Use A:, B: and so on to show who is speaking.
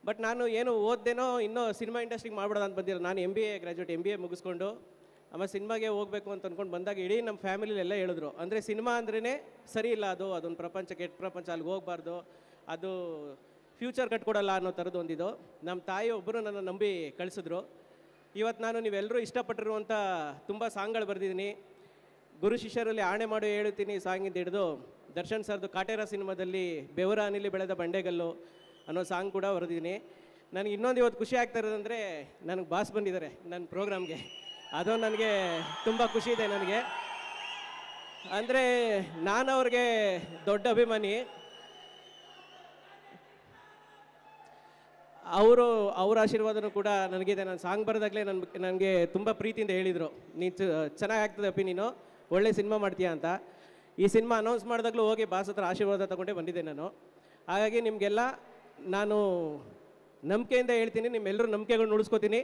A: But ನಾನು ಏನು ಓದ್ದೇನೋ ಇನ್ನೂ ಸಿನಿಮಾ ಇಂಡಸ್ಟ್ರಿಗೆ ಮಾಡ್ಬಿಡೋದು ಅಂತ ಬಂದಿರೋ. ನಾನು MBA ಗ್ರ್ಯಾಜುಯೇಟ್, MBA ಮುಗಿಸ್ಕೊಂಡು ಆಮೇಲೆ ಸಿನಿಮಾಗೆ ಹೋಗಬೇಕು ಅಂತ ಅಂದ್ಕೊಂಡು ಬಂದಾಗ ಇಡೀ ನಮ್ಮ ಫ್ಯಾಮಿಲಿಯೆಲ್ಲ ಹೇಳಿದ್ರು, ಅಂದರೆ ಸಿನಿಮಾ ಅಂದ್ರೇ ಸರಿ ಇಲ್ಲ, ಅದೊಂದು ಪ್ರಪಂಚ, ಕೆಟ್ಟ ಪ್ರಪಂಚ, ಅಲ್ಲಿಗೆ ಹೋಗಬಾರ್ದು, ಅದು ಫ್ಯೂಚರ್ ಕಟ್ಕೊಡಲ್ಲ ಅನ್ನೋ ಥರದ್ದು ಒಂದಿದು. ನಮ್ಮ ತಾಯಿ ಒಬ್ಬರು ನನ್ನ ನಂಬಿ ಕಳಿಸಿದ್ರು. ಇವತ್ತು ನಾನು ನೀವೆಲ್ಲರೂ ಇಷ್ಟಪಟ್ಟಿರುವಂಥ ತುಂಬ ಸಾಂಗ್ಗಳು ಬರೆದಿದ್ದೀನಿ. ಗುರು ಶಿಷ್ಯರಲ್ಲಿ ಆಣೆ ಮಾಡಿ ಹೇಳುತ್ತೀನಿ ಸಾಂಗಿಂದ ಹಿಡಿದು ದರ್ಶನ್ ಸರ್ದು ಕಾಟೇರ ಸಿನಿಮಾದಲ್ಲಿ ಬೆವರ ಅನಿಲಿ ಬೆಳೆದ ಬಂಡೆಗಲ್ಲು ಅನ್ನೋ ಸಾಂಗ್ ಕೂಡ ಬರೆದಿದ್ದೀನಿ. ನನಗೆ ಇನ್ನೊಂದು ಇವತ್ತು ಖುಷಿ ಆಗ್ತಾ ಇರೋದಂದರೆ ನನಗೆ ಬಾಸ್ ಬಂದಿದ್ದಾರೆ ನನ್ನ ಪ್ರೋಗ್ರಾಮ್ಗೆ. ಅದು ನನಗೆ ತುಂಬ ಖುಷಿ ಇದೆ. ನನಗೆ ಅಂದರೆ ನಾನು ಅವ್ರಿಗೆ ದೊಡ್ಡ ಅಭಿಮಾನಿ. ಅವ್ರ ಆಶೀರ್ವಾದನೂ ಕೂಡ ನನಗಿದೆ. ನಾನು ಸಾಂಗ್ ಬರೆದಾಗಲೇ ನನಗೆ ತುಂಬ ಪ್ರೀತಿಯಿಂದ ಹೇಳಿದರು, ನೀನು ಚೆನ್ನಾಗಿ ಆಗ್ತದೆ ಅಪ್ಪಿ, ನೀನು ಒಳ್ಳೆ ಸಿನಿಮಾ ಮಾಡ್ತೀಯಾ ಅಂತ. ಈ ಸಿನಿಮಾ ಅನೌನ್ಸ್ ಮಾಡಿದಾಗಲೂ ಹೋಗಿ ಬಾಸ್ ಹತ್ರ ಆಶೀರ್ವಾದ ತಗೊಂಡೇ ಬಂದಿದ್ದೆ ನಾನು. ಹಾಗಾಗಿ ನಿಮಗೆಲ್ಲ ನಾನು ನಂಬಿಕೆಯಿಂದ ಹೇಳ್ತೀನಿ, ನಿಮ್ಮೆಲ್ಲರೂ ನಂಬಿಕೆಗಳನ್ನ ಉಳಿಸ್ಕೋತೀನಿ.